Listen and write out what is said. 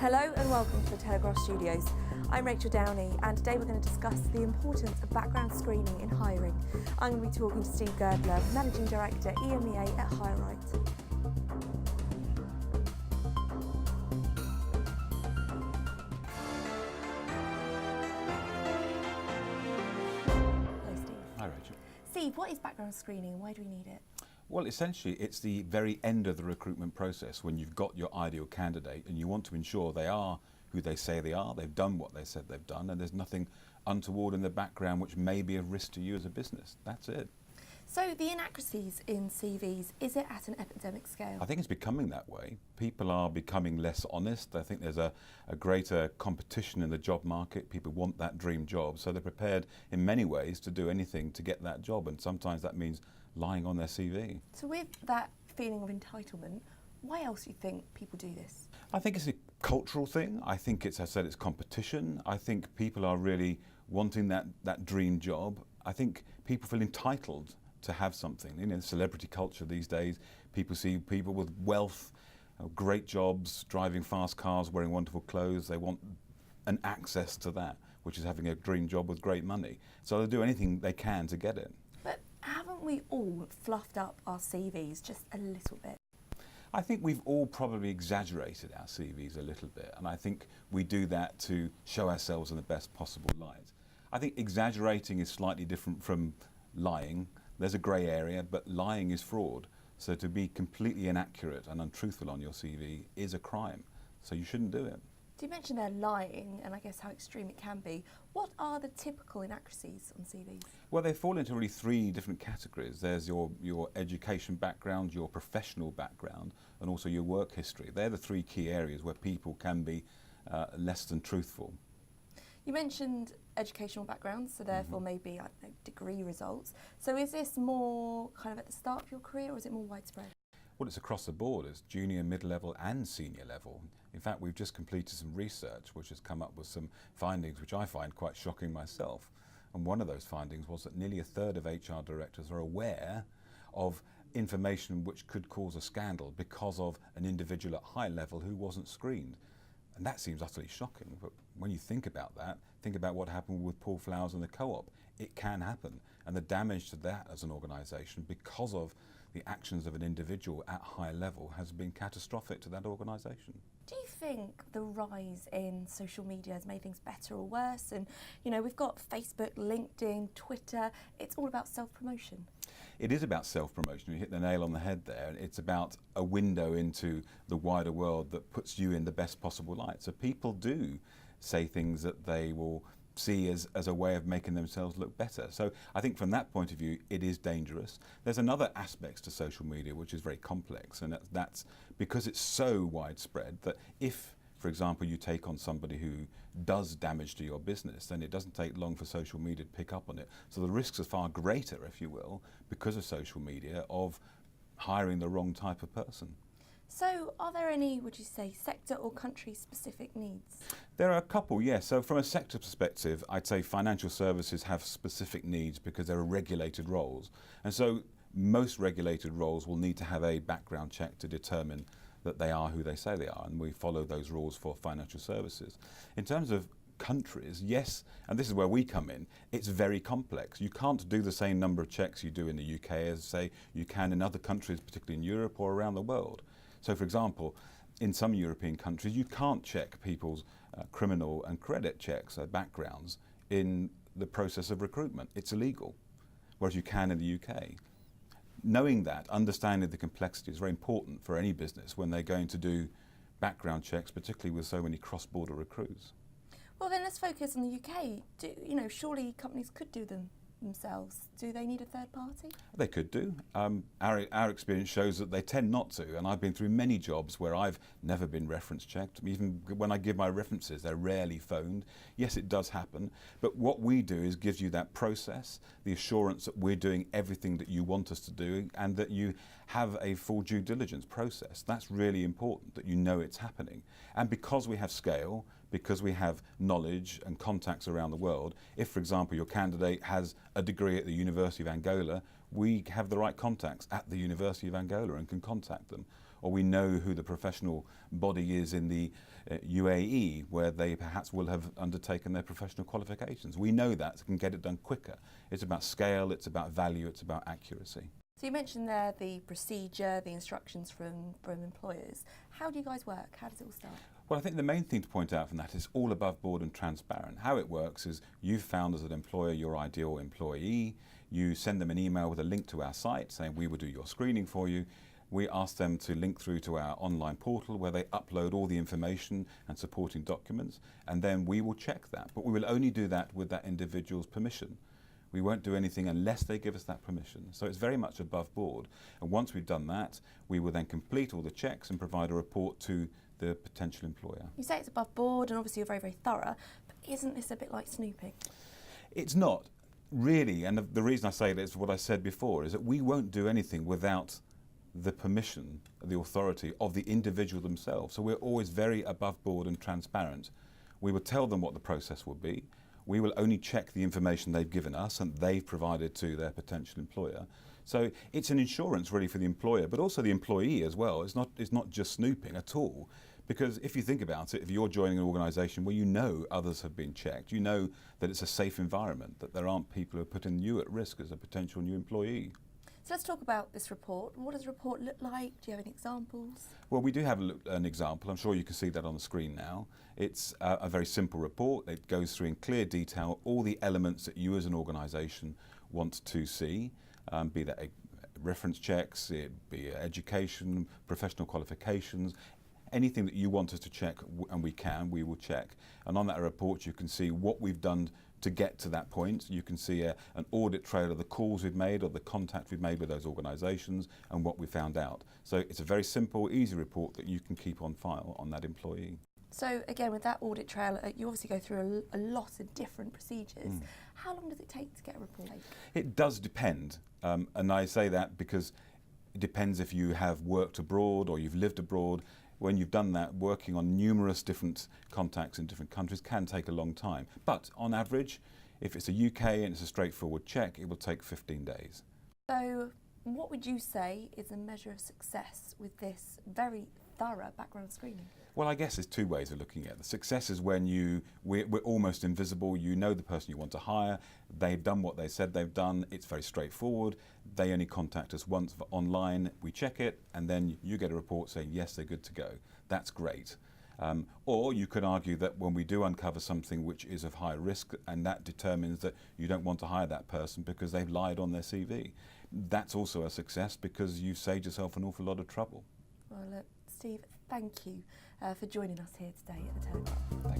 Hello and welcome to the Telegraph Studios. I'm Rachel Downey and today we're going to discuss the importance of background screening in hiring. I'm going to be talking to Steve Girdler, Managing Director EMEA at HireRight. Hello Steve. Hi Rachel. Steve, what is background screening and why do we need it? Well, essentially, it's the very end of the recruitment process when you've got your ideal candidate and you want to ensure they are who they say they are, they've done what they said they've done, and there's nothing untoward in the background which may be of risk to you as a business. That's it. So the inaccuracies in CVs, is it at an epidemic scale? I think it's becoming that way. People are becoming less honest. I think there's a greater competition in the job market. People want that dream job, so they're prepared in many ways to do anything to get that job, and sometimes that means lying on their CV. So with that feeling of entitlement, why else do you think people do this? I think it's a cultural thing. I think it's, as I said, it's competition. I think people are really wanting that dream job. I think people feel entitled to have something. You know, celebrity culture these days, people see people with wealth, great jobs, driving fast cars, wearing wonderful clothes. They want an access to that, which is having a dream job with great money. So they'll do anything they can to get it. But haven't we all fluffed up our CVs just a little bit? I think we've all probably exaggerated our CVs a little bit, and I think we do that to show ourselves in the best possible light. I think exaggerating is slightly different from lying. There's a grey area, but lying is fraud. So to be completely inaccurate and untruthful on your CV is a crime, so you shouldn't do it. You mentioned they're lying, and I guess how extreme it can be. What are the typical inaccuracies on CVs? Well, they fall into really three different categories. There's your education background, your professional background, and also your work history. They're the three key areas where people can be less than truthful. You mentioned educational backgrounds, so therefore maybe, I don't know, degree results. So is this more kind of at the start of your career, or is it more widespread? Well, it's across the board. It's junior, mid-level and senior level. In fact, we've just completed some research which has come up with some findings which I find quite shocking myself. And one of those findings was that nearly a third of HR directors are aware of information which could cause a scandal because of an individual at high level who wasn't screened. And that seems utterly shocking, but when you think about that, think about what happened with Paul Flowers and the Co-op. It can happen, and the damage to that as an organisation because of the actions of an individual at high level has been catastrophic to that organisation. Do you think the rise in social media has made things better or worse? And, you know, we've got Facebook, LinkedIn, Twitter. It's all about self-promotion. It is about self-promotion. You hit the nail on the head there. It's about a window into the wider world that puts you in the best possible light. So people do say things that they will see as a way of making themselves look better. So I think from that point of view, it is dangerous. There's another aspect to social media which is very complex, and that's because it's so widespread that if, for example, you take on somebody who does damage to your business, then it doesn't take long for social media to pick up on it. So the risks are far greater, if you will, because of social media, of hiring the wrong type of person. So are there any, would you say, sector or country specific needs? There are a couple, yes. So from a sector perspective, I'd say financial services have specific needs because there are regulated roles. And so most regulated roles will need to have a background check to determine that they are who they say they are, and we follow those rules for financial services. In terms of countries, yes, and this is where we come in, it's very complex. You can't do the same number of checks you do in the UK as, say, you can in other countries, particularly in Europe or around the world. So, for example, in some European countries, you can't check people's criminal and credit checks, backgrounds, in the process of recruitment. It's illegal, whereas you can in the UK. Knowing that, understanding the complexity is very important for any business when they're going to do background checks, particularly with so many cross-border recruits. Well, then let's focus on the UK. Surely companies could do them themselves. Do they need a third party? They could do. Our experience shows that they tend not to, and I've been through many jobs where I've never been reference checked. Even when I give my references, they're rarely phoned. Yes, it does happen, but what we do is gives you that process, the assurance that we're doing everything that you want us to do, and that you have a full due diligence process. That's really important, that you know it's happening. And because we have scale, because we have knowledge and contacts around the world, if, for example, your candidate has a degree at the University of Angola, we have the right contacts at the University of Angola and can contact them. Or we know who the professional body is in the UAE, where they perhaps will have undertaken their professional qualifications. We know that, so can get it done quicker. It's about scale, it's about value, it's about accuracy. So you mentioned there the procedure, the instructions from employers. How do you guys work? How does it all start? Well, I think the main thing to point out from that is all above board and transparent. How it works is you've found as an employer your ideal employee, you send them an email with a link to our site saying we will do your screening for you. We ask them to link through to our online portal where they upload all the information and supporting documents, and then we will check that. But we will only do that with that individual's permission. We won't do anything unless they give us that permission. So it's very much above board. And once we've done that, we will then complete all the checks and provide a report to the potential employer. You say it's above board and obviously you're very, very thorough, but isn't this a bit like snooping? It's not, really. And the reason I say that is what I said before, is that we won't do anything without the permission, the authority of the individual themselves. So we're always very above board and transparent. We will tell them what the process will be. We will only check the information they've given us and they've provided to their potential employer. So it's an insurance really for the employer, but also the employee as well. It's not just snooping at all. Because if you think about it, if you're joining an organisation where you know others have been checked, you know that it's a safe environment, that there aren't people who are putting you at risk as a potential new employee. So let's talk about this report. What does the report look like? Do you have any examples? Well, we do have an example. I'm sure you can see that on the screen now. It's a very simple report. It goes through in clear detail all the elements that you as an organisation want to see, be that reference checks, it be education, professional qualifications, anything that you want us to check, and we will check. And on that report you can see what we've done to get to that point. You can see an audit trail of the calls we've made or the contact we've made with those organisations and what we found out. So it's a very simple, easy report that you can keep on file on that employee. So again, with that audit trail, you obviously go through a lot of different procedures. How long does it take to get a report? It does depend, and I say that because it depends if you have worked abroad or you've lived abroad. When you've done that, working on numerous different contacts in different countries can take a long time. But on average, if it's a UK and it's a straightforward check, it will take 15 days. So what would you say is a measure of success with this very thorough background screening? Well, I guess there's two ways of looking at it. The success is when we're almost invisible. You know the person you want to hire. They've done what they said they've done. It's very straightforward. They only contact us once online. We check it, and then you get a report saying, yes, they're good to go. That's great. Or you could argue that when we do uncover something which is of high risk, and that determines that you don't want to hire that person because they've lied on their CV, that's also a success because you've saved yourself an awful lot of trouble. Well, Steve, thank you for joining us here today at the Telegraph.